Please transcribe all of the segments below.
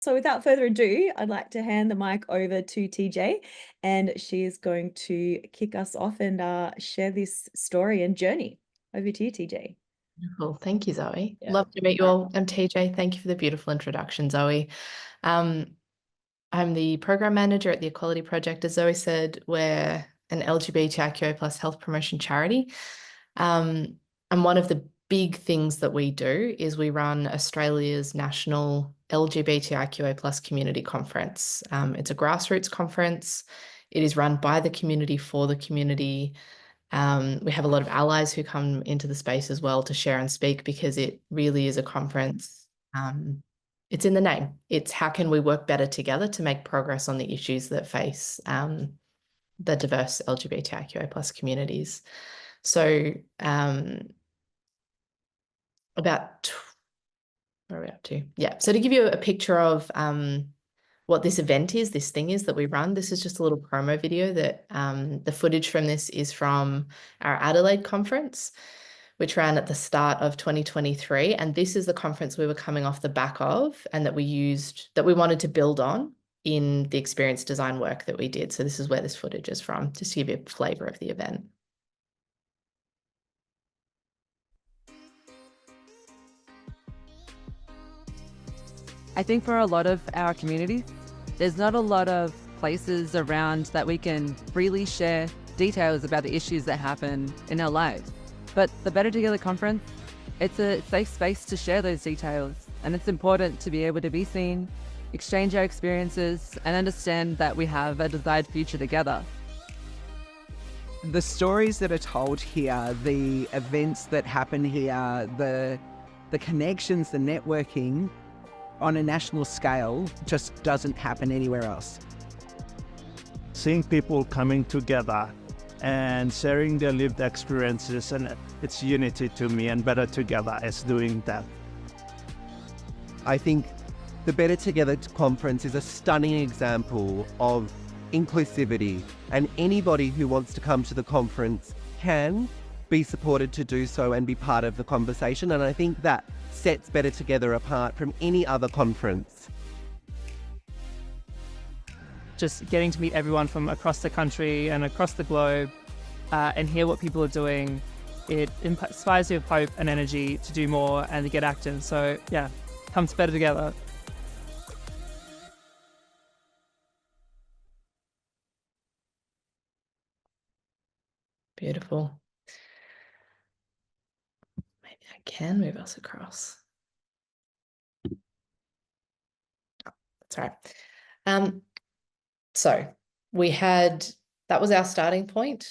So without further ado, I'd like to hand the mic over to TJ, and she is going to kick us off and share this story and journey. Over to you, TJ. Cool. Thank you, Zoe. Yeah. Love to meet you all. I'm TJ. Thank you for the beautiful introduction, Zoe. I'm the program manager at the Equality Project. As Zoe said, we're an LGBTIQ plus health promotion charity. And one of the big things that we do is we run Australia's national LGBTIQA plus community conference. It's a grassroots conference. It is run by the community for the community. We have a lot of allies who come into the space as well to share and speak, because it really is a conference. It's in the name. It's how can we work better together to make progress on the issues that face the diverse LGBTIQA plus communities. So where are we up to? Yeah. So to give you a picture of what this event is, this thing is that we run, this is just a little promo video that the footage from this is from our Adelaide conference, which ran at the start of 2023. And this is the conference we were coming off the back of and that we wanted to build on in the experience design work that we did. So this is where this footage is from, just to give you a flavor of the event. I think for a lot of our communities, there's not a lot of places around that we can freely share details about the issues that happen in our lives. But the Better Together conference, it's a safe space to share those details. And it's important to be able to be seen, exchange our experiences, and understand that we have a desired future together. The stories that are told here, the events that happen here, the connections, the networking, on a national scale just doesn't happen anywhere else. Seeing people coming together and sharing their lived experiences, and it's unity to me, and Better Together is doing that. I think the Better Together conference is a stunning example of inclusivity, and anybody who wants to come to the conference can be supported to do so and be part of the conversation. And I think that sets Better Together apart from any other conference. Just getting to meet everyone from across the country and across the globe and hear what people are doing, it inspires you with hope and energy to do more and to get active. So yeah, come to Better Together. Beautiful. Maybe I can move us across. Oh, that's all right. So that was our starting point.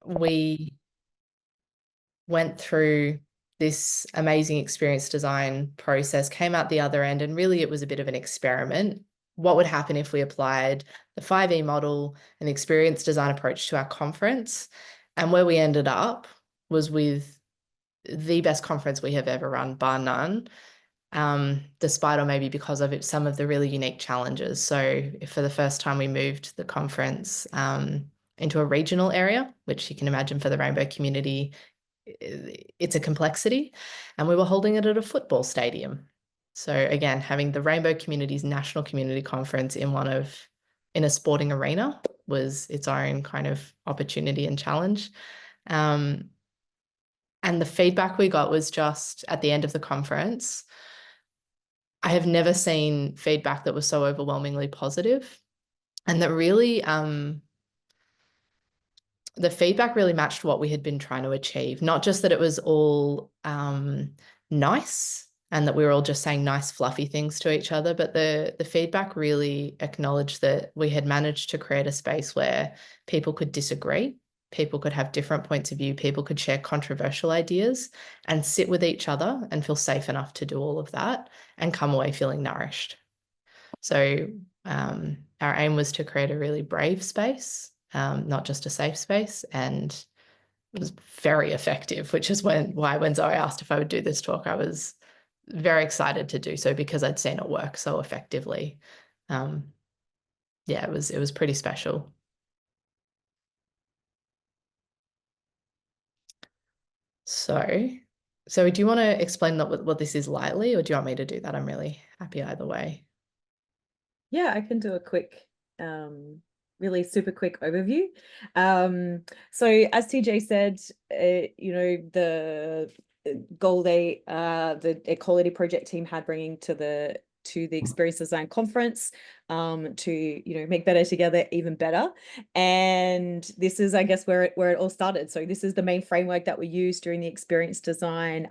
We went through this amazing experience design process, came out the other end, and really it was a bit of an experiment. What would happen if we applied the 5E model and the experience design approach to our conference? And where we ended up was with the best conference we have ever run, bar none, despite or maybe because of some of the really unique challenges. So for the first time, we moved the conference into a regional area, which you can imagine for the rainbow community, it's a complexity, and we were holding it at a football stadium. So again, having the rainbow community's national community conference in a sporting arena was its own kind of opportunity and challenge. And the feedback we got was just at the end of the conference, I have never seen feedback that was so overwhelmingly positive, and that really, the feedback really matched what we had been trying to achieve. Not just that it was all nice and that we were all just saying nice, fluffy things to each other, but the feedback really acknowledged that we had managed to create a space where people could disagree, people could have different points of view, people could share controversial ideas and sit with each other and feel safe enough to do all of that and come away feeling nourished. So our aim was to create a really brave space, not just a safe space, and it was very effective, which is why when Zoe asked if I would do this talk, I was very excited to do so because I'd seen it work so effectively. Yeah, it was pretty special. So So do you want to explain what this is lightly, or do you want me to do that? I'm really happy either way. Yeah, I can do a quick, really super quick overview. So as TJ said, you know, the goal the Equality Project team had bringing to the Experience Design Conference, to, you know, make better together even better. And this is, I guess, where it all started. So this is the main framework that we used during the Experience Design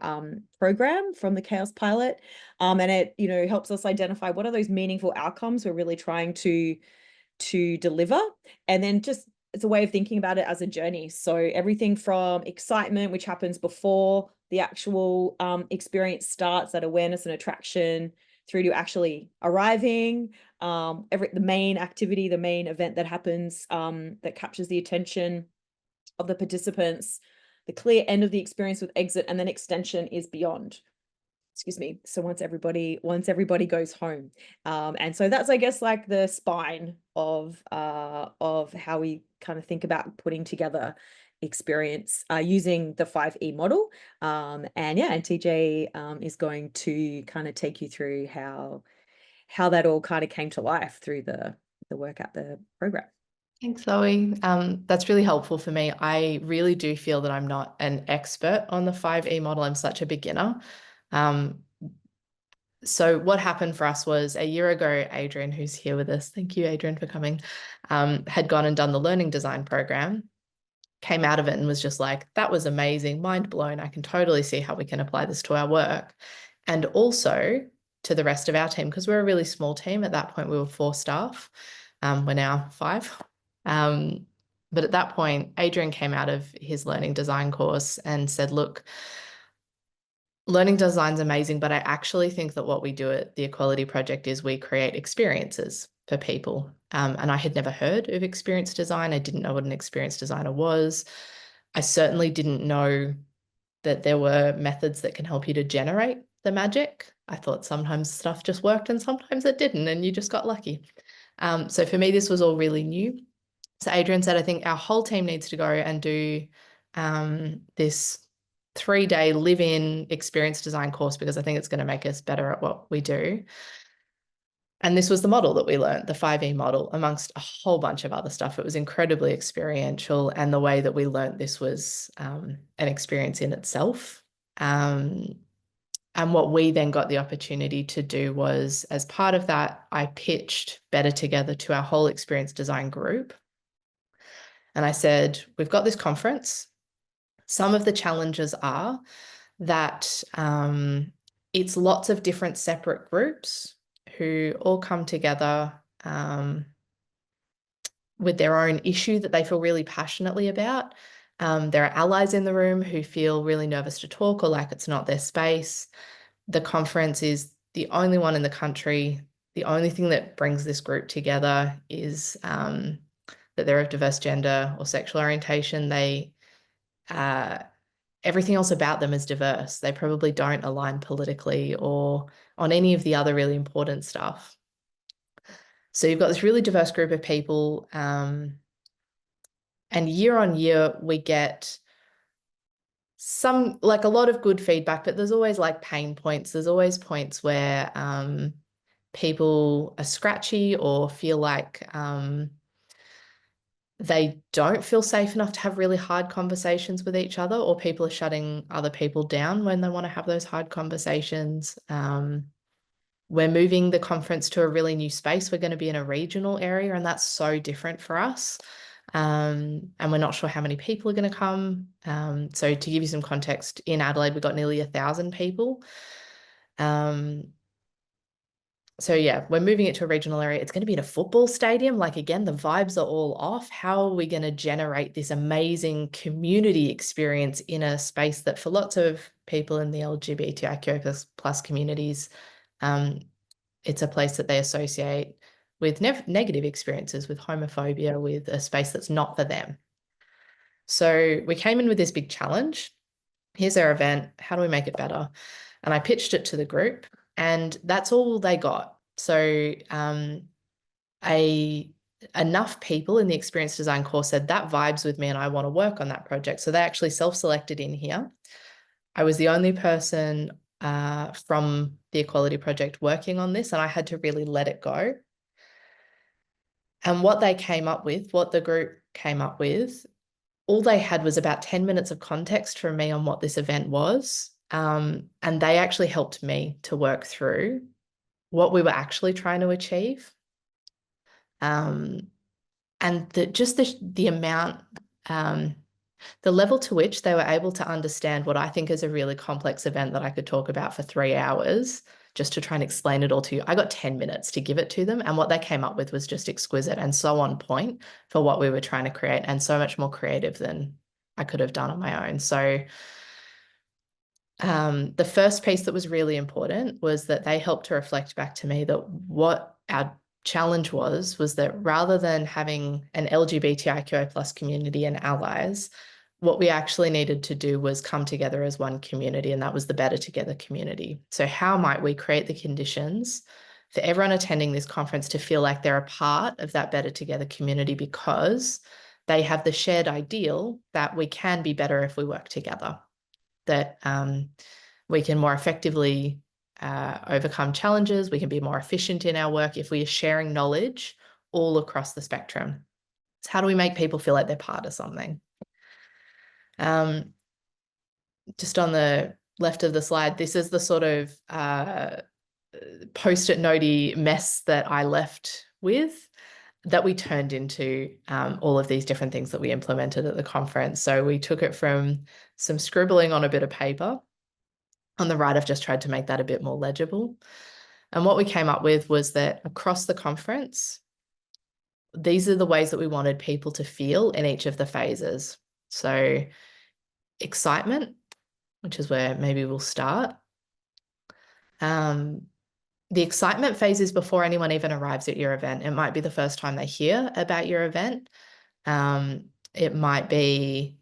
program from the KaosPilot. And it, you know, helps us identify what are those meaningful outcomes we're really trying to deliver. And then just, it's a way of thinking about it as a journey. So everything from excitement, which happens before the actual experience starts, that awareness and attraction, through to actually arriving, the main activity, the main event that happens, that captures the attention of the participants, the clear end of the experience with exit, and then extension is beyond. Excuse me. So once everybody goes home, and so that's, I guess, like the spine of how we kind of think about putting together experience using the 5E model. And yeah, and TJ is going to kind of take you through how that all kind of came to life through the work at the program. Thanks, Zoe. That's really helpful for me. I really do feel that I'm not an expert on the 5E model. I'm such a beginner. So what happened for us was, a year ago, Adrian, who's here with us, thank you, Adrian, for coming, had gone and done the learning design program, came out of it and was just like, that was amazing, mind blown. I can totally see how we can apply this to our work. And also to the rest of our team, because we're a really small team. At that point, we were 4 staff. We're now 5. But at that point, Adrian came out of his learning design course and said, look, learning design's amazing, but I actually think that what we do at the Equality Project is we create experiences for people. And I had never heard of experience design. I didn't know what an experience designer was. I certainly didn't know that there were methods that can help you to generate the magic. I thought sometimes stuff just worked and sometimes it didn't, and you just got lucky. So for me, this was all really new. So Adrian said, I think our whole team needs to go and do this 3-day live-in experience design course, because I think it's going to make us better at what we do. And this was the model that we learned, the 5E model, amongst a whole bunch of other stuff. It was incredibly experiential, and the way that we learned this was an experience in itself. And what we then got the opportunity to do was, as part of that, I pitched Better Together to our whole experience design group. And I said, we've got this conference. Some of the challenges are that it's lots of different separate groups who all come together with their own issue that they feel really passionately about. There are allies in the room who feel really nervous to talk or like it's not their space. The conference is the only one in the country. The only thing that brings this group together is that they're of diverse gender or sexual orientation. Everything else about them is diverse. They probably don't align politically or on any of the other really important stuff. So you've got this really diverse group of people, and year on year we get a lot of good feedback, but there's always like pain points. There's always points where people are scratchy or feel like they don't feel safe enough to have really hard conversations with each other, or people are shutting other people down when they want to have those hard conversations. We're moving the conference to a really new space. We're going to be in a regional area, and that's so different for us. And we're not sure how many people are going to come. So to give you some context, in Adelaide, we've got nearly 1,000 people. So yeah, we're moving it to a regional area. It's going to be in a football stadium. Like, again, the vibes are all off. How are we going to generate this amazing community experience in a space that, for lots of people in the LGBTIQ plus communities, it's a place that they associate with negative experiences, with homophobia, with a space that's not for them. So we came in with this big challenge. Here's our event. How do we make it better? And I pitched it to the group, and that's all they got. So enough people in the experience design course said, that vibes with me and I want to work on that project. So they actually self-selected in here. I was the only person from the Equality Project working on this, and I had to really let it go. And what they came up with, what the group came up with, all they had was about 10 minutes of context from me on what this event was. And they actually helped me to work through what we were actually trying to achieve. And the amount, the level to which they were able to understand what I think is a really complex event that I could talk about for 3 hours just to try and explain it all to you. I got 10 minutes to give it to them, and what they came up with was just exquisite and so on point for what we were trying to create, and so much more creative than I could have done on my own. So the first piece that was really important was that they helped to reflect back to me that what our challenge was that rather than having an LGBTIQA plus community and allies, what we actually needed to do was come together as one community, and that was the Better Together community. So how might we create the conditions for everyone attending this conference to feel like they're a part of that Better Together community, because they have the shared ideal that we can be better if we work together, that we can more effectively overcome challenges, we can be more efficient in our work if we are sharing knowledge all across the spectrum. So how do we make people feel like they're part of something? Just on the left of the slide, this is the sort of post-it notey mess that I left with, that we turned into all of these different things that we implemented at the conference. So we took it from some scribbling on a bit of paper. On the right, I've just tried to make that a bit more legible. And what we came up with was that across the conference, these are the ways that we wanted people to feel in each of the phases. So excitement, which is where maybe we'll start. The excitement phase is before anyone even arrives at your event. It might be the first time they hear about your event. It might be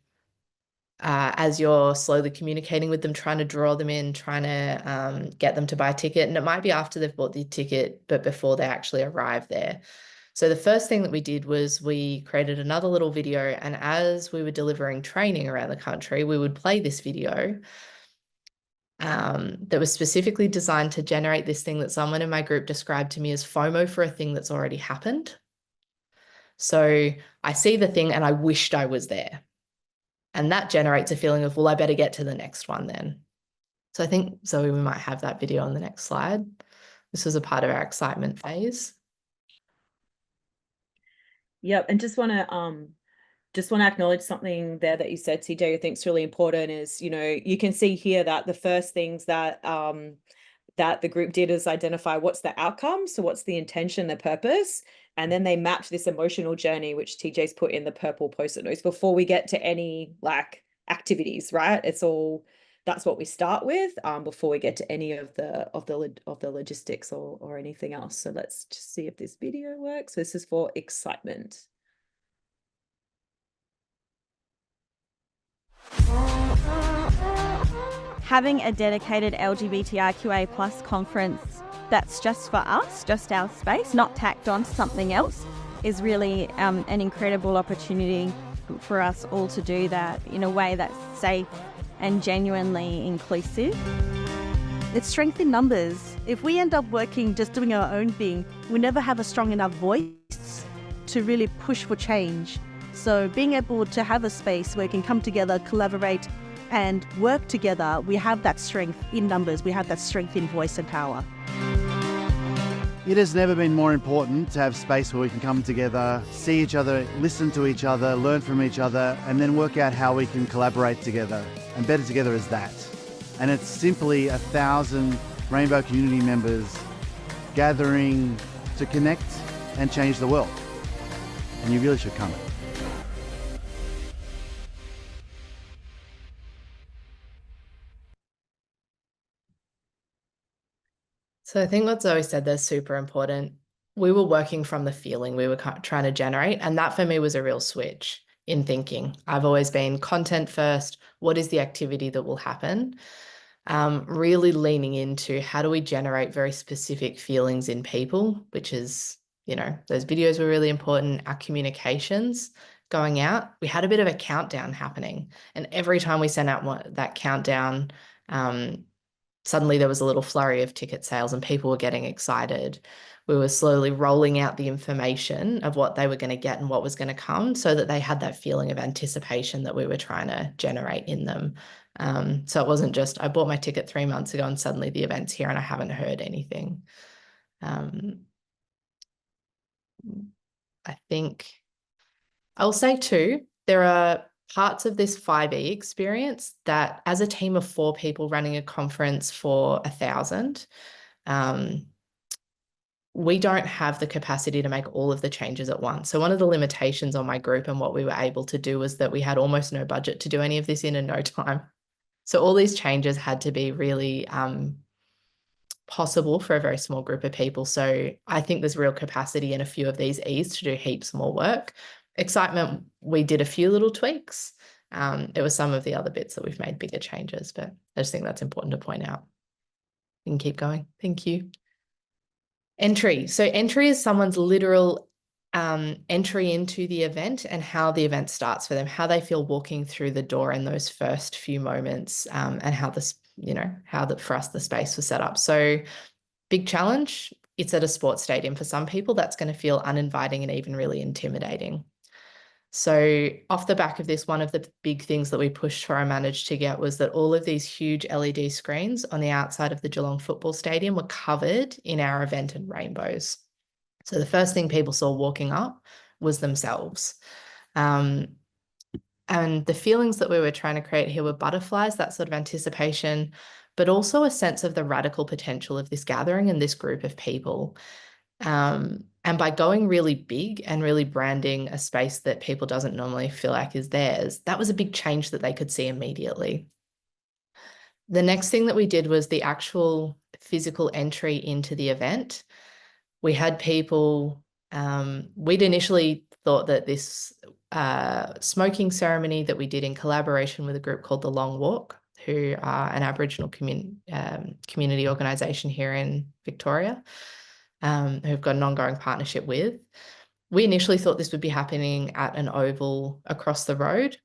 as you're slowly communicating with them, trying to draw them in, trying to get them to buy a ticket. And it might be after they've bought the ticket, but before they actually arrive there. So the first thing that we did was we created another little video, and as we were delivering training around the country, we would play this video that was specifically designed to generate this thing that someone in my group described to me as FOMO for a thing that's already happened. So I see the thing and I wished I was there. And that generates a feeling of, well, I better get to the next one then. So I think, Zoe, we might have that video on the next slide. This was a part of our excitement phase. Yep, and just want to acknowledge something there that you said, TJ, I think is really important is, you know, you can see here that the first things that that the group did is identify what's the outcome, so what's the intention, the purpose, and then they mapped this emotional journey, which TJ's put in the purple post-it notes before we get to any like activities, right? It's all, that's what we start with before we get to any of the logistics or anything else. So let's just see if this video works. This is for excitement. Having a dedicated LGBTIQA plus conference that's just for us, just our space, not tacked on to something else, is really an incredible opportunity for us all to do that in a way that's safe and genuinely inclusive. It's strength in numbers. If we end up working just doing our own thing, we'll never have a strong enough voice to really push for change. So being able to have a space where we can come together, collaborate and work together, we have that strength in numbers, we have that strength in voice and power. It has never been more important to have space where we can come together, see each other, listen to each other, learn from each other, and then work out how we can collaborate together. And Better Together is that. And it's simply 1,000 Rainbow community members gathering to connect and change the world. And you really should come. So I think what Zoe said there is super important. We were working from the feeling we were trying to generate, and that for me was a real switch in thinking. I've always been content first. What is the activity that will happen? Really leaning into how do we generate very specific feelings in people, which is, you know, those videos were really important. Our communications going out, we had a bit of a countdown happening. And every time we sent out that countdown, suddenly there was a little flurry of ticket sales and people were getting excited. We were slowly rolling out the information of what they were going to get and what was going to come, so that they had that feeling of anticipation that we were trying to generate in them. So it wasn't just, I bought my ticket 3 months ago and suddenly the event's here and I haven't heard anything. I think I'll say too, there are parts of this 5E experience that, as a team of 4 people running a conference for 1,000, we don't have the capacity to make all of the changes at once. So one of the limitations on my group and what we were able to do was that we had almost no budget to do any of this in no time. So all these changes had to be really possible for a very small group of people. So I think there's real capacity in a few of these E's to do heaps more work. Excitement, we did a few little tweaks. It was some of the other bits that we've made bigger changes, but I just think that's important to point out. We can keep going. Thank you. Entry. So entry is someone's literal entry into the event and how the event starts for them, how they feel walking through the door in those first few moments, and how this, for us, the space was set up. So big challenge, it's at a sports stadium. For some people, that's going to feel uninviting and even really intimidating. So off the back of this, one of the big things that we pushed for and managed to get was that all of these huge LED screens on the outside of the Geelong football stadium were covered in our event in rainbows. So the first thing people saw walking up was themselves. And the feelings that we were trying to create here were butterflies, that sort of anticipation, but also a sense of the radical potential of this gathering and this group of people. And by going really big and really branding a space that people doesn't normally feel like is theirs, that was a big change that they could see immediately. The next thing that we did was the actual physical entry into the event. We had people, we'd initially thought that this smoking ceremony that we did in collaboration with a group called The Long Walk, who are an Aboriginal community organisation here in Victoria, who've got an ongoing partnership with. We initially thought this would be happening at an oval across the road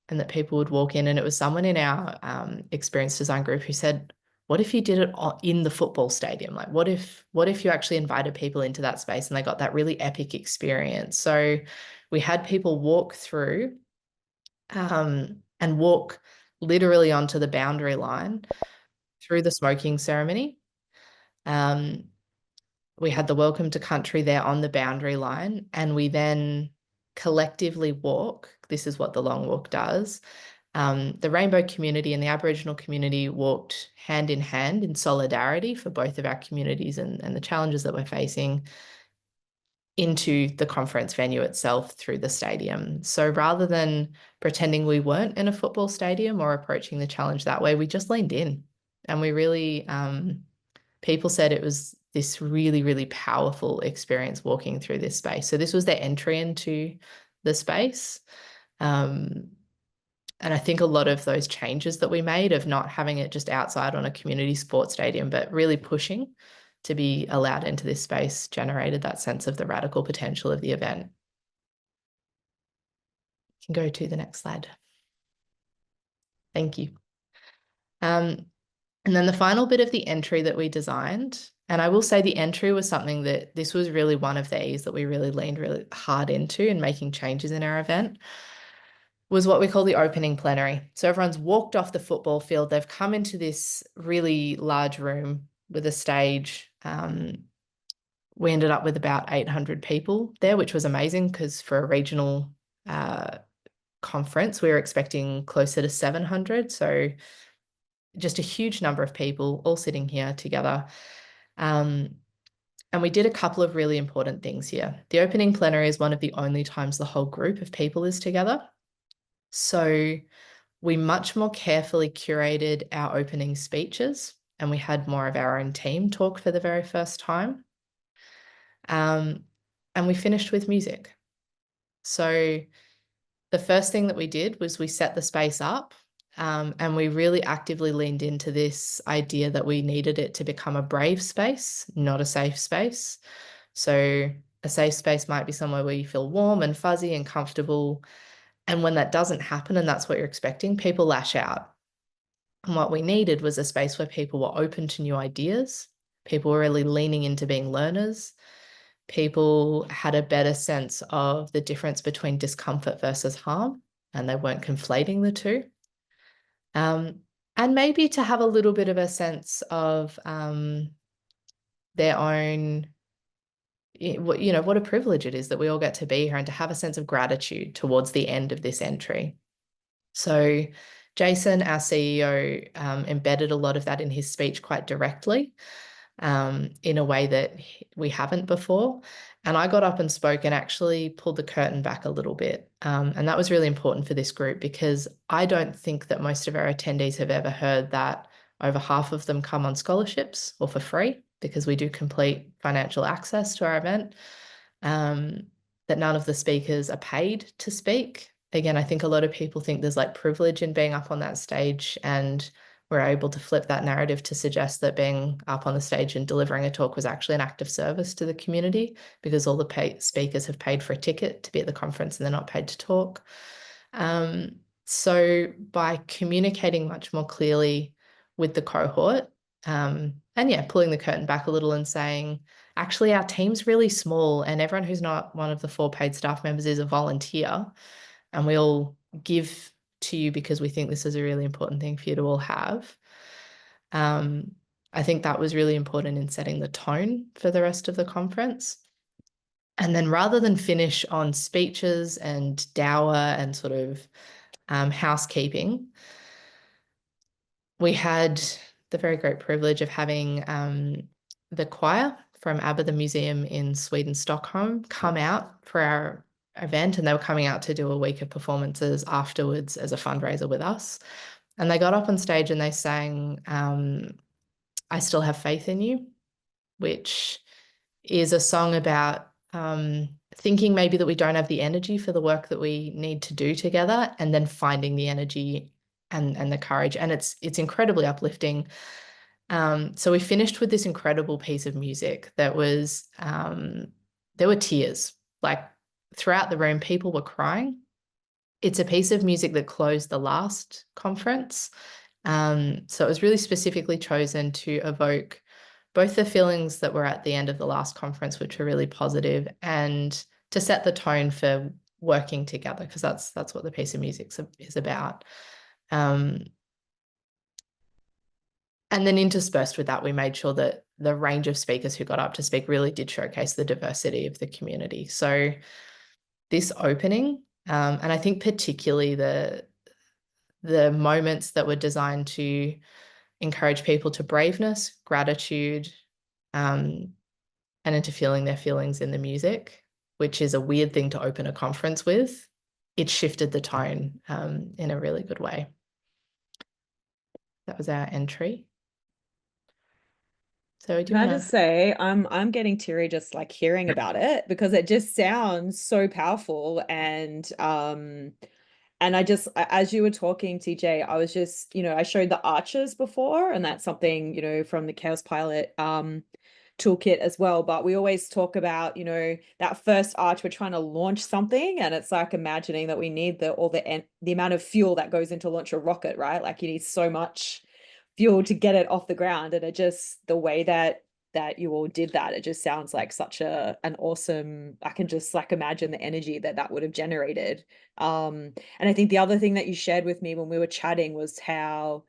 and that people would walk in, and it was someone in our experience design group who said, what if you did it in the football stadium? Like, what if you actually invited people into that space and they got that really epic experience? So we had people walk through and walk literally onto the boundary line through the smoking ceremony. We had the welcome to country there on the boundary line, and we then collectively walk. This is what the Long Walk does. The rainbow community and the Aboriginal community walked hand in solidarity for both of our communities and the challenges that we're facing into the conference venue itself through the stadium. So rather than pretending we weren't in a football stadium or approaching the challenge that way, we just leaned in, and we really, people said it was this really, really powerful experience walking through this space. So this was their entry into the space. And I think a lot of those changes that we made of not having it just outside on a community sports stadium, but really pushing to be allowed into this space, generated that sense of the radical potential of the event. You can go to the next slide. Thank you. And then the final bit of the entry that we designed, and I will say the entry was something that this was really one of these that we really leaned really hard into in making changes in our event, was what we call the opening plenary. So everyone's walked off the football field. They've come into this really large room with a stage. We ended up with about 800 people there, which was amazing because for a regional conference, we were expecting closer to 700. So just a huge number of people all sitting here together. And we did a couple of really important things here. The opening plenary is one of the only times the whole group of people is together. So we much more carefully curated our opening speeches, and we had more of our own team talk for the very first time. And we finished with music. So the first thing that we did was we set the space up. And we really actively leaned into this idea that we needed it to become a brave space, not a safe space. So A safe space might be somewhere where you feel warm and fuzzy and comfortable. And when that doesn't happen and that's what you're expecting, people lash out. And what we needed was a space where people were open to new ideas. People were really leaning into being learners. People had a better sense of the difference between discomfort versus harm, and they weren't conflating the two. And maybe to have a little bit of a sense of their own, what a privilege it is that we all get to be here, and to have a sense of gratitude towards the end of this entry. So Jason, our CEO, embedded a lot of that in his speech quite directly, in a way that we haven't before. And I got up and spoke and actually pulled the curtain back a little bit. And that was really important for this group, because I don't think that most of our attendees have ever heard that over half of them come on scholarships or for free, because we do complete financial access to our event, that none of the speakers are paid to speak. Again, I think a lot of people think there's like privilege in being up on that stage, and we're able to flip that narrative to suggest that being up on the stage and delivering a talk was actually an act of service to the community, because all the speakers have paid for a ticket to be at the conference and they're not paid to talk. So by communicating much more clearly with the cohort, and yeah, pulling the curtain back a little and saying, actually, our team's really small and everyone who's not one of the 4 paid staff members is a volunteer, and we all give to you because we think this is a really important thing for you to all have. I think that was really important in setting the tone for the rest of the conference. And then rather than finish on speeches and dour and sort of housekeeping, we had the very great privilege of having the choir from ABBA, the museum in Sweden, Stockholm, come out for our event, and they were coming out to do a week of performances afterwards as a fundraiser with us. And they got up on stage and they sang I Still Have Faith in You, which is a song about thinking maybe that we don't have the energy for the work that we need to do together, and then finding the energy and the courage. And it's incredibly uplifting. So we finished with this incredible piece of music that was, there were tears, like throughout the room, people were crying. It's a piece of music that closed the last conference. So it was really specifically chosen to evoke both the feelings that were at the end of the last conference, which were really positive, and to set the tone for working together, because that's what the piece of music is about. And then interspersed with that, we made sure that the range of speakers who got up to speak really did showcase the diversity of the community. So this opening, and I think particularly the moments that were designed to encourage people to braveness, gratitude, and into feeling their feelings in the music, which is a weird thing to open a conference with, it shifted the tone in a really good way. That was our entry. So Can I just say, I'm getting teary just like hearing about it, because it just sounds so powerful. And I just, as you were talking, TJ, I was just, I showed the arches before, and that's something, from the KaosPilot toolkit as well. But we always talk about, that first arch, we're trying to launch something, and it's like imagining that we need the amount of fuel that goes into launch a rocket, right? Like you need so much fuel to get it off the ground. And it just, the way that you all did that, it just sounds like such an awesome, I can just like imagine the energy that would have generated. And I think the other thing that you shared with me when we were chatting was how,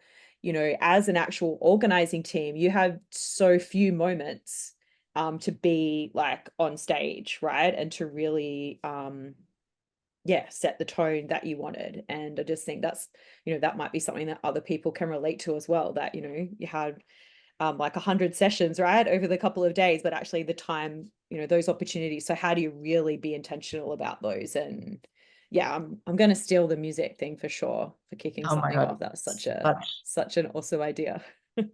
as an actual organizing team, you have so few moments to be like on stage, right? And to really set the tone that you wanted. And I just think that's, that might be something that other people can relate to as well, that, you had like 100 sessions, right, over the couple of days, but actually the time, those opportunities. So how do you really be intentional about those? And yeah, I'm going to steal the music thing for sure, for kicking something off. That's such an awesome idea. It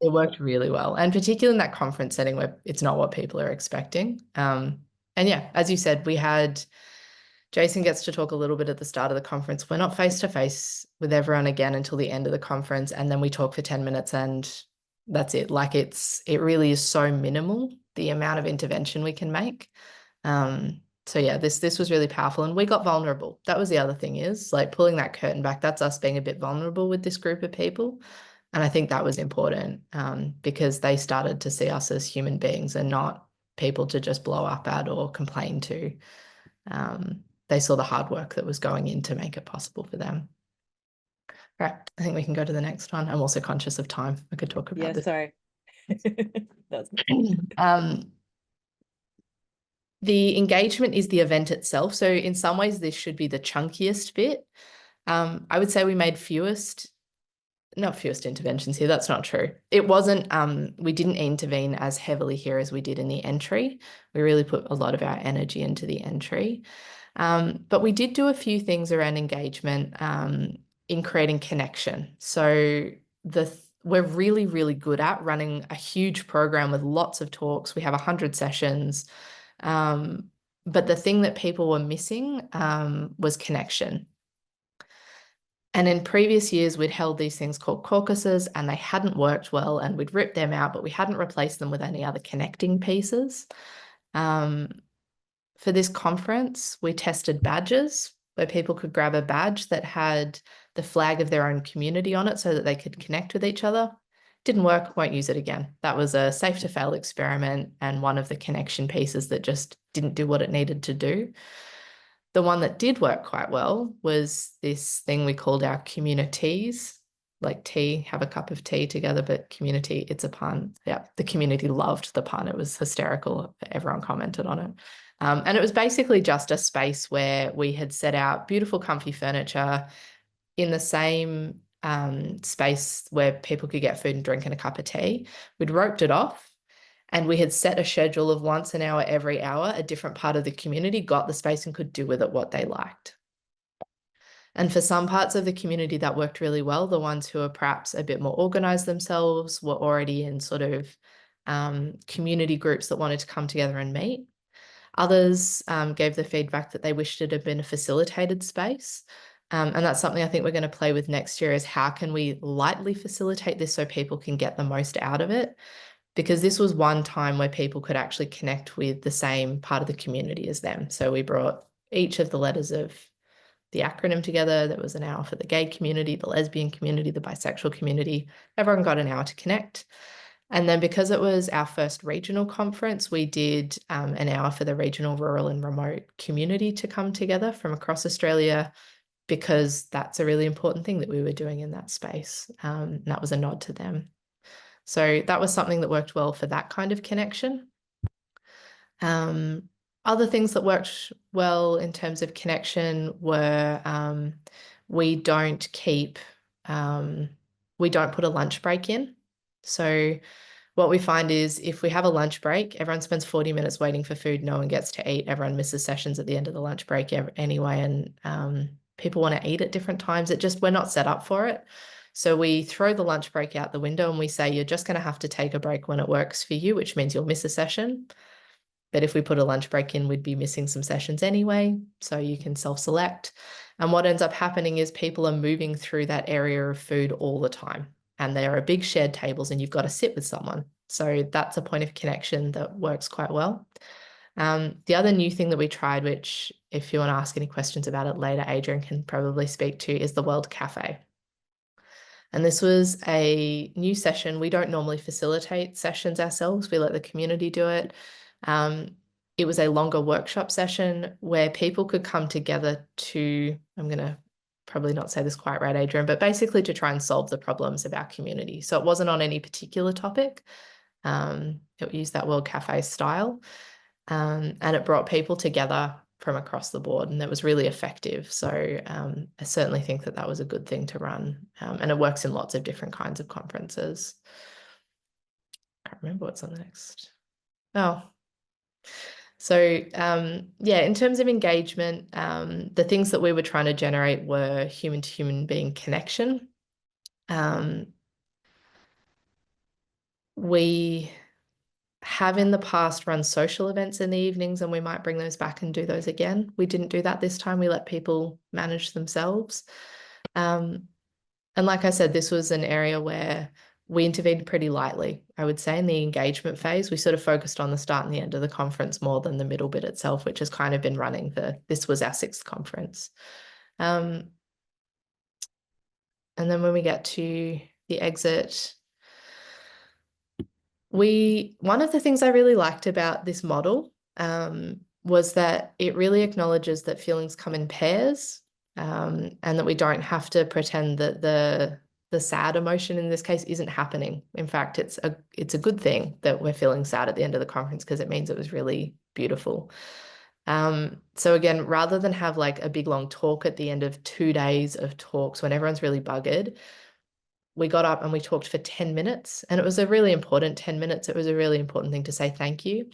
worked really well, and particularly in that conference setting where it's not what people are expecting. And yeah, as you said, we had Jason gets to talk a little bit at the start of the conference. We're not face to face with everyone again until the end of the conference, and then we talk for 10 minutes and that's it. Like it really is so minimal, the amount of intervention we can make. So yeah, this was really powerful, and we got vulnerable. That was the other thing, is like pulling that curtain back. That's us being a bit vulnerable with this group of people. And I think that was important, because they started to see us as human beings and not people to just blow up at or complain to. They saw the hard work that was going in to make it possible for them. All right, I think we can go to the next one. I'm also conscious of time. I could talk about this. Sorry. That's The engagement is the event itself. So in some ways, this should be the chunkiest bit. I would say we made not fewest interventions here. That's not true. It wasn't, we didn't intervene as heavily here as we did in the entry. We really put a lot of our energy into the entry. But we did do a few things around engagement in creating connection. So we're really, really good at running a huge program with lots of talks. We have 100 sessions. But the thing that people were missing was connection. And in previous years, we'd held these things called caucuses, and they hadn't worked well, and we'd ripped them out, but we hadn't replaced them with any other connecting pieces. For this conference, we tested badges, where people could grab a badge that had the flag of their own community on it so that they could connect with each other. Didn't work, won't use it again. That was a safe to fail experiment and one of the connection pieces that just didn't do what it needed to do. The one that did work quite well was this thing we called our communities, like tea, have a cup of tea together, but community, it's a pun. Yeah, the community loved the pun. It was hysterical. Everyone commented on it. And it was basically just a space where we had set out beautiful, comfy furniture in the same space where people could get food and drink and a cup of tea. We'd roped it off, and we had set a schedule of once an hour, every hour, a different part of the community got the space and could do with it what they liked. And for some parts of the community that worked really well, the ones who are perhaps a bit more organized themselves were already in sort of community groups that wanted to come together and meet. Others gave the feedback that they wished it had been a facilitated space. And that's something I think we're going to play with next year, is how can we lightly facilitate this so people can get the most out of it? Because this was one time where people could actually connect with the same part of the community as them. So we brought each of the letters of the acronym together. There was an hour for the gay community, the lesbian community, the bisexual community. Everyone got an hour to connect. And then because it was our first regional conference, we did an hour for the regional, rural and remote community to come together from across Australia, because that's a really important thing that we were doing in that space. And that was a nod to them. So that was something that worked well for that kind of connection. Other things that worked well in terms of connection were we don't put a lunch break in. So what we find is if we have a lunch break, everyone spends 40 minutes waiting for food, no one gets to eat, everyone misses sessions at the end of the lunch break anyway, and people want to eat at different times. We're not set up for it. So we throw the lunch break out the window and we say, you're just going to have to take a break when it works for you, which means you'll miss a session. But if we put a lunch break in, we'd be missing some sessions anyway. So you can self-select. And what ends up happening is people are moving through that area of food all the time. And there are big shared tables and you've got to sit with someone. So that's a point of connection that works quite well. The other new thing that we tried, which if you want to ask any questions about it later, Adrian can probably speak to, is the World Cafe. And this was a new session. We don't normally facilitate sessions ourselves. We let the community do it. It was a longer workshop session where people could come together to, I'm going to probably not say this quite right, Adrian, but basically to try and solve the problems of our community. So it wasn't on any particular topic. It used that World Cafe style. And it brought people together from across the board, and that was really effective. So I certainly think that was a good thing to run, and it works in lots of different kinds of conferences. I can't remember what's on the next. Oh, so yeah, in terms of engagement, the things that we were trying to generate were human to human being connection. We have in the past run social events in the evenings, and we might bring those back and do those again. We didn't do that this time. We let people manage themselves. And like I said, this was an area where we intervened pretty lightly, I would say, in the engagement phase. We sort of focused on the start and the end of the conference more than the middle bit itself, which has kind of been running this was our 6th conference. And then when we get to the exit, one of the things I really liked about this model was that it really acknowledges that feelings come in pairs, and that we don't have to pretend that the sad emotion in this case isn't happening. In fact, it's a good thing that we're feeling sad at the end of the conference, because it means it was really beautiful. So again, rather than have like a big long talk at the end of 2 days of talks when everyone's really buggered, we got up and we talked for 10 minutes, and it was a really important 10 minutes. It was a really important thing to say thank you.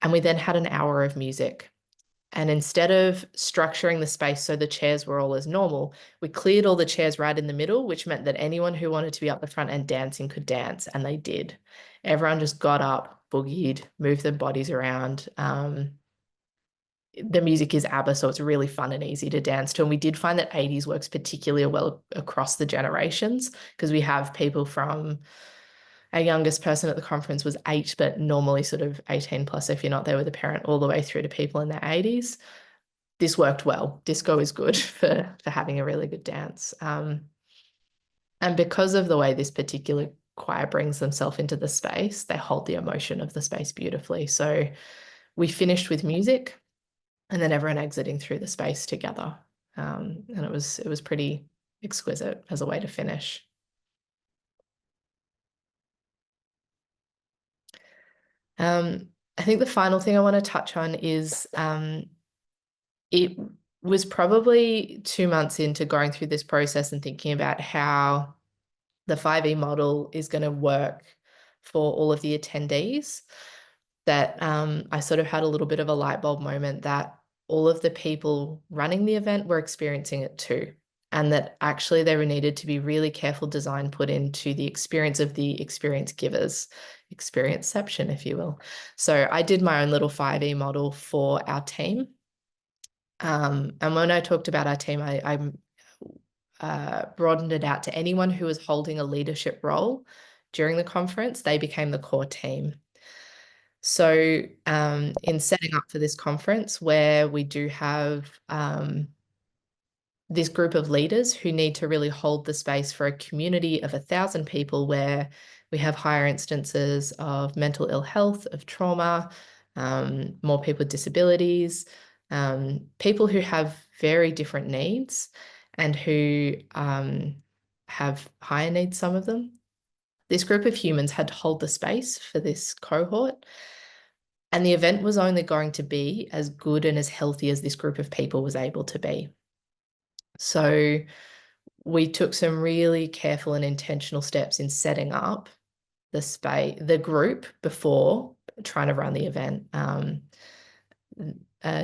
And we then had an hour of music. And instead of structuring the space so the chairs were all as normal, we cleared all the chairs right in the middle, which meant that anyone who wanted to be up the front and dancing could dance, and they did. Everyone just got up, boogied, moved their bodies around. The music is ABBA, so it's really fun and easy to dance to. And we did find that 80s works particularly well across the generations, because we have people from, our youngest person at the conference was 8, but normally sort of 18 plus if you're not there with a parent, all the way through to people in their 80s. This worked well. Disco is good for having a really good dance. And because of the way this particular choir brings themselves into the space, they hold the emotion of the space beautifully. So we finished with music, and then everyone exiting through the space together. And it was pretty exquisite as a way to finish. I think the final thing I want to touch on is it was probably 2 months into going through this process and thinking about how the 5E model is going to work for all of the attendees, that I sort of had a little bit of a light bulb moment that all of the people running the event were experiencing it too, and that actually there needed to be really careful design put into the experience of the experience givers, experienceception, if you will. So I did my own little 5E model for our team. And when I talked about our team, I broadened it out to anyone who was holding a leadership role during the conference. They became the core team. So in setting up for this conference, where we do have this group of leaders who need to really hold the space for a community of 1,000 people, where we have higher instances of mental ill health, of trauma, more people with disabilities, people who have very different needs and who have higher needs, some of them. This group of humans had to hold the space for this cohort. And the event was only going to be as good and as healthy as this group of people was able to be. So we took some really careful and intentional steps in setting up the group before trying to run the event.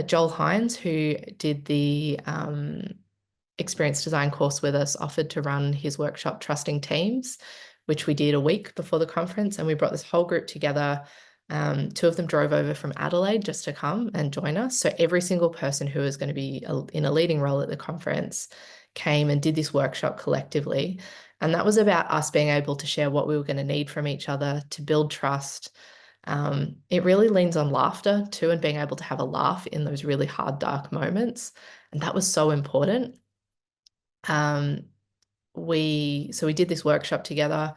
Joel Hines, who did the experience design course with us, offered to run his workshop Trusting Teams, which we did a week before the conference. And we brought this whole group together. 2 of them drove over from Adelaide just to come and join us. So every single person who was going to be in a leading role at the conference came and did this workshop collectively. And that was about us being able to share what we were going to need from each other to build trust. It really leans on laughter too, and being able to have a laugh in those really hard, dark moments. And that was so important. We did this workshop together.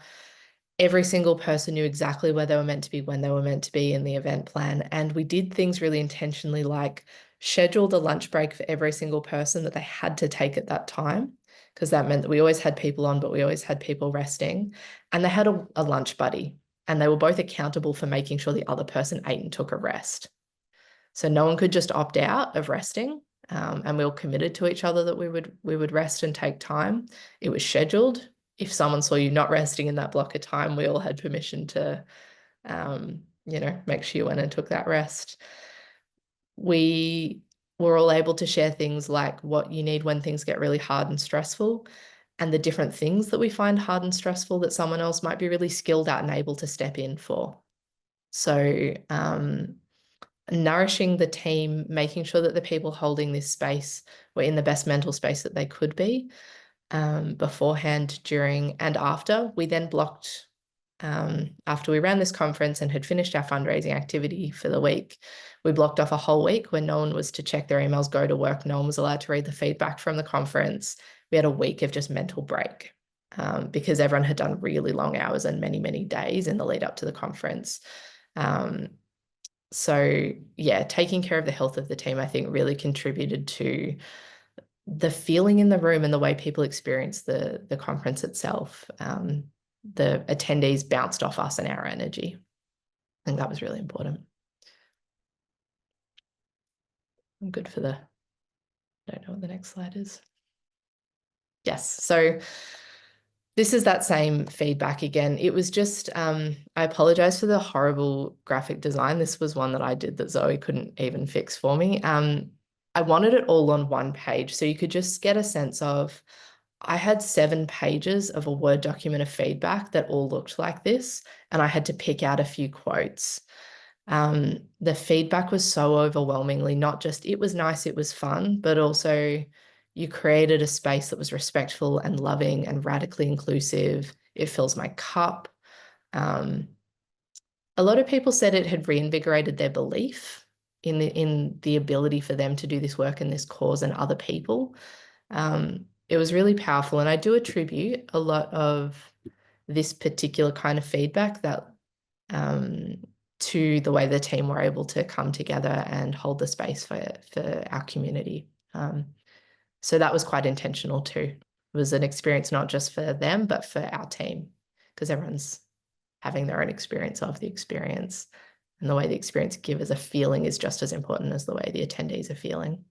Every single person knew exactly where they were meant to be, when they were meant to be in the event plan. And we did things really intentionally, like scheduled a lunch break for every single person that they had to take at that time, because that meant that we always had people on, but we always had people resting. And they had a lunch buddy, and they were both accountable for making sure the other person ate and took a rest. So no one could just opt out of resting. And we all committed to each other that we would rest and take time. It was scheduled. If someone saw you not resting in that block of time, we all had permission to, make sure you went and took that rest. We were all able to share things like what you need when things get really hard and stressful, and the different things that we find hard and stressful that someone else might be really skilled at and able to step in for. So nourishing the team, making sure that the people holding this space were in the best mental space that they could be, beforehand, during, and after. We then blocked after we ran this conference and had finished our fundraising activity for the week, we blocked off a whole week when no one was to check their emails, go to work. No one was allowed to read the feedback from the conference. We had a week of just mental break because everyone had done really long hours and many, many days in the lead up to the conference. So yeah, taking care of the health of the team, I think, really contributed to the feeling in the room and the way people experience the conference itself. The attendees bounced off us and our energy. I think that was really important. I'm good for I don't know what the next slide is. Yes, so this is that same feedback again. It was just, I apologize for the horrible graphic design. This was one that I did that Zoe couldn't even fix for me. I wanted it all on one page, so you could just get a sense of, I had 7 pages of a Word document of feedback that all looked like this, and I had to pick out a few quotes. The feedback was so overwhelmingly not just, it was nice, it was fun, but also you created a space that was respectful and loving and radically inclusive. It fills my cup. A lot of people said it had reinvigorated their belief in the ability for them to do this work and this cause and other people. It was really powerful, and I do attribute a lot of this particular kind of feedback that to the way the team were able to come together and hold the space for our community. So that was quite intentional too. It was an experience not just for them, but for our team, because everyone's having their own experience of the experience, and the way the experience givers are feeling is just as important as the way the attendees are feeling.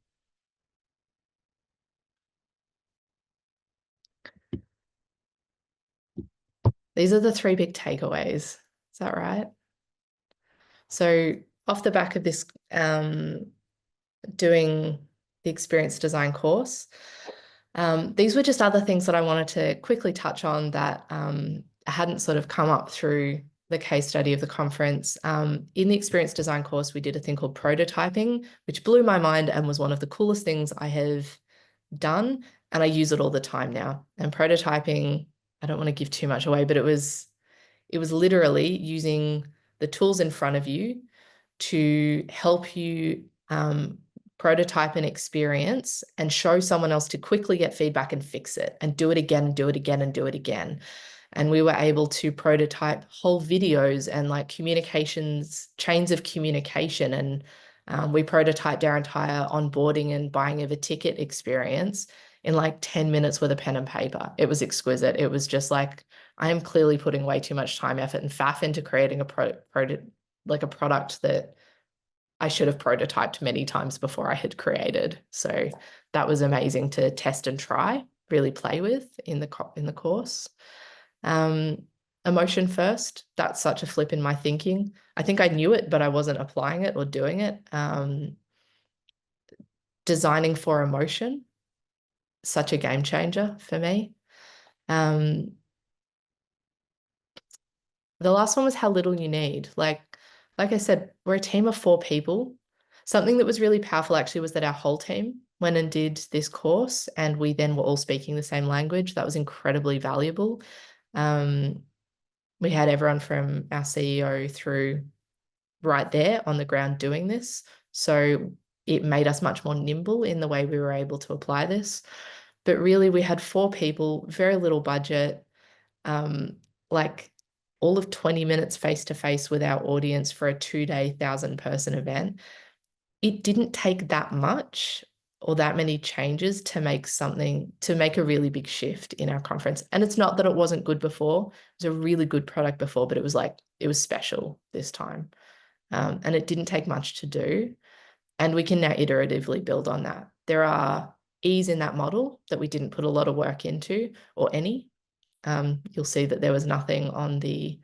These are the 3 big takeaways. Is that right? So off the back of this, doing the experience design course, these were just other things that I wanted to quickly touch on that hadn't sort of come up through the case study of the conference. In the experience design course, we did a thing called prototyping, which blew my mind and was one of the coolest things I have done. And I use it all the time now. And prototyping, I don't want to give too much away, but it was literally using the tools in front of you to help you prototype an experience and show someone else to quickly get feedback and fix it and do it again and do it again and do it again. And we were able to prototype whole videos and like communications, chains of communication. And we prototyped our entire onboarding and buying of a ticket experience in like 10 minutes with a pen and paper. It was exquisite. It was just like, I am clearly putting way too much time, effort, and faff into creating a product that I should have prototyped many times before I had created. So that was amazing to test and try, really play with in the course. Emotion first, that's such a flip in my thinking. I think I knew it, but I wasn't applying it or doing it. Designing for emotion, such a game changer for me. The last one was how little you need. Like I said, we're a team of 4 people. Something that was really powerful actually was that our whole team went and did this course, and we then were all speaking the same language. That was incredibly valuable. We had everyone from our CEO through right there on the ground doing this. So it made us much more nimble in the way we were able to apply this. But really, we had 4 people, very little budget, like all of 20 minutes face-to-face with our audience for a 2-day 1,000-person event. It didn't take that much or that many changes to make a really big shift in our conference. And it's not that it wasn't good before. It was a really good product before, but it was special this time. And it didn't take much to do. And we can now iteratively build on that. There are E's in that model that we didn't put a lot of work into, or any. You'll see that there was nothing on the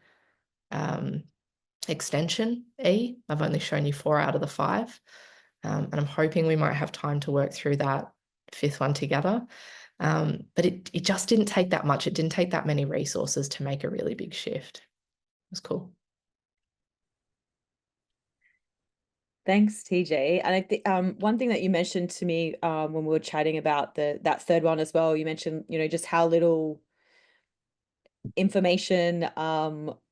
extension E. I've only shown you 4 out of the 5. And I'm hoping we might have time to work through that 5th one together. But it just didn't take that much. It didn't take that many resources to make a really big shift. It was cool. Thanks, TJ. And I think one thing that you mentioned to me when we were chatting about that 3rd one as well, you mentioned, just how little information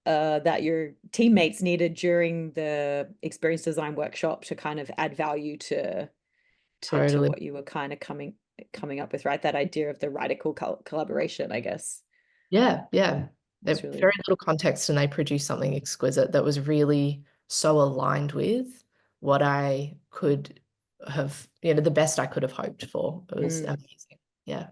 that your teammates needed during the experience design workshop to kind of add value to Totally. what you were kind of coming up with, right? That idea of the radical collaboration, I guess. Yeah, yeah. That's They're really very little context, and they produced something exquisite that was really so aligned with what I could have, the best I could have hoped for. It was amazing. Yeah.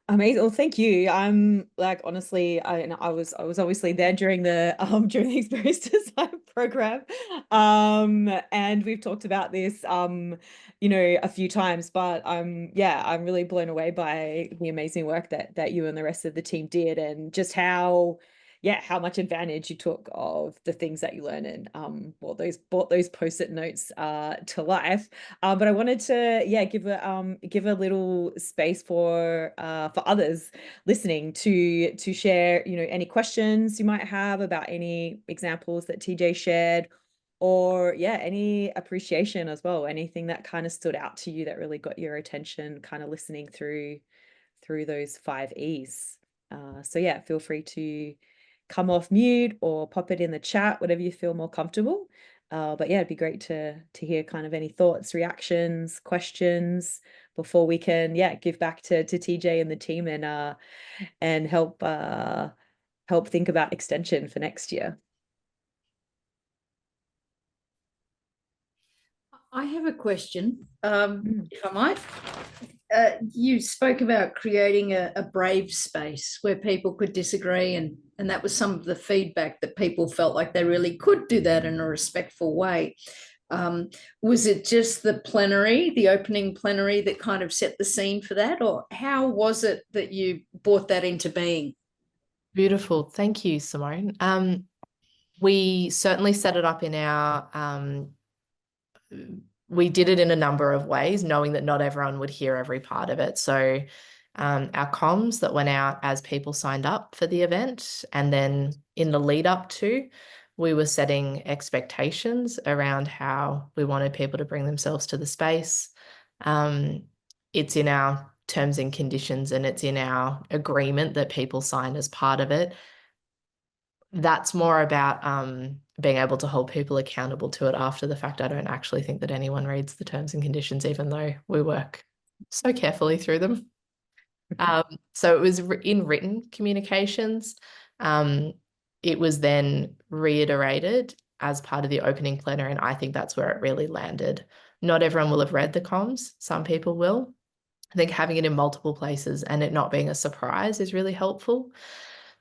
Amazing. Well, thank you. I'm like, honestly, I was obviously there during the experience design program. And we've talked about this a few times, but I'm really blown away by the amazing work that you and the rest of the team did, and just how much advantage you took of the things that you learn, and brought those post-it notes to life. But I wanted to give a little space for others listening to share any questions you might have about any examples that TJ shared, or any appreciation as well, anything that kind of stood out to you that really got your attention kind of listening through those 5 E's. So feel free to come off mute or pop it in the chat, whatever you feel more comfortable. But it'd be great to hear kind of any thoughts, reactions, questions before we can give back to TJ and the team, and help think about extension for next year. I have a question, if I might. You spoke about creating a brave space where people could disagree, and that was some of the feedback, that people felt like they really could do that in a respectful way. Was it just the opening plenary that kind of set the scene for that, or how was it that you brought that into being? Beautiful. Thank you, Simone. We certainly set it up in our we did it in a number of ways, knowing that not everyone would hear every part of it. So our comms that went out as people signed up for the event, and then in the lead up to, we were setting expectations around how we wanted people to bring themselves to the space. It's in our terms and conditions, and it's in our agreement that people sign as part of it. That's more about being able to hold people accountable to it after the fact. I don't actually think that anyone reads the terms and conditions, even though we work so carefully through them. So it was in written communications. It was then reiterated as part of the opening plenary, and I think that's where it really landed. Not everyone will have read the comms. Some people will. I think having it in multiple places and it not being a surprise is really helpful.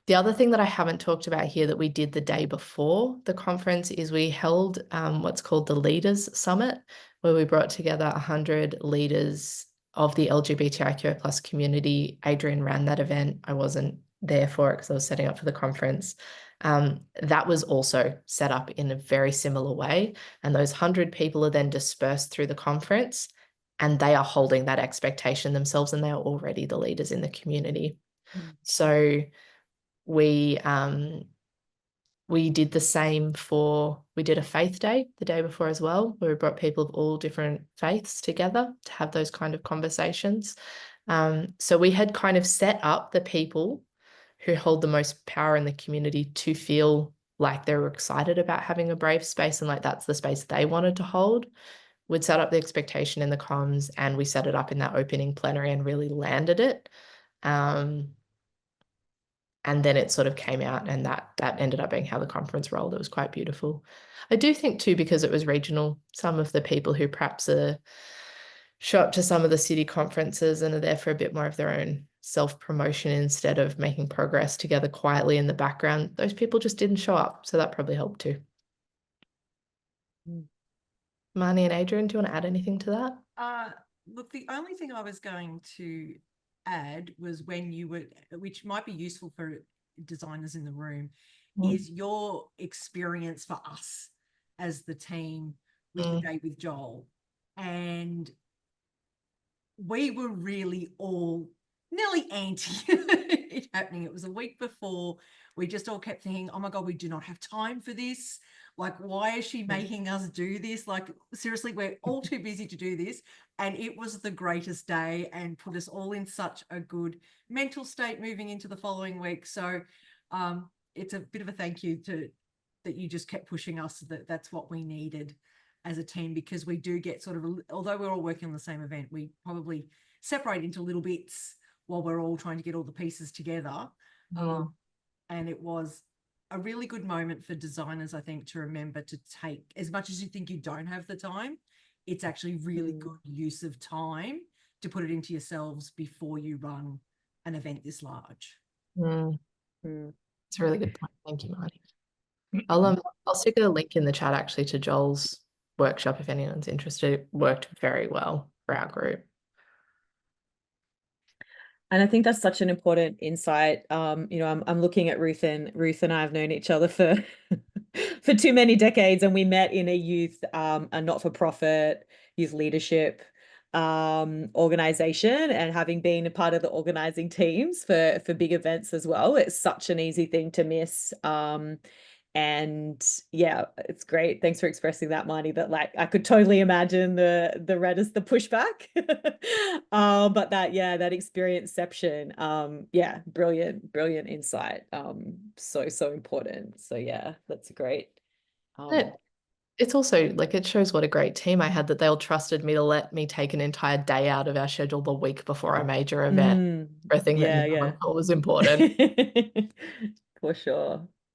The other thing that I haven't talked about here that we did the day before the conference is we held what's called the Leaders Summit, where we brought together 100 leaders of the LGBTIQ+ community. Adrian ran that event. I wasn't there for it because I was setting up for the conference. That was also set up in a very similar way. And those 100 people are then dispersed through the conference, and they are holding that expectation themselves, and they are already the leaders in the community. So we did the same we did a faith day the day before as well, where we brought people of all different faiths together to have those kind of conversations. So we had kind of set up the people who hold the most power in the community to feel like they were excited about having a brave space, and like that's the space they wanted to hold. We'd set up the expectation in the comms, and we set it up in that opening plenary and really landed it. And then it sort of came out, and that ended up being how the conference rolled. It was quite beautiful. I do think too, because it was regional, some of the people who perhaps show up to some of the city conferences and are there for a bit more of their own self-promotion instead of making progress together quietly in the background, those people just didn't show up. So that probably helped too. Marnie and Adrian, do you want to add anything to that? Look, the only thing I was going to add was when you were, which might be useful for designers in the room, is your experience for us as the team with the day with Joel. And we were really all nearly anti it happening. It was a week before. We just all kept thinking, oh my God, we do not have time for this. Like, why is she making us do this? Like, seriously, we're all too busy to do this. And it was the greatest day and put us all in such a good mental state moving into the following week. So it's a bit of a thank you that you just kept pushing us, that's what we needed as a team, because we do get sort of, although we're all working on the same event, we probably separate into little bits while we're all trying to get all the pieces together. And it was a really good moment for designers, I think, to remember to take, as much as you think you don't have the time, it's actually really good use of time to put it into yourselves before you run an event this large. It's a really good point. Thank you, Marty. I'll stick a link in the chat actually to Joel's workshop if anyone's interested. It worked very well for our group. And I think that's such an important insight. You know, I'm looking at Ruth and I have known each other for for too many decades, and we met in a youth, a not-for-profit youth leadership organization, and having been a part of the organizing teams for big events as well, it's such an easy thing to miss. And yeah, it's great. Thanks for expressing that, Marnie, that like I could totally imagine the pushback. But that experienceception, yeah, brilliant insight. So important. So yeah, that's great. It's also like, it shows what a great team I had, that they all trusted me to let me take an entire day out of our schedule the week before a major event for a thing that no one thought was important. For sure.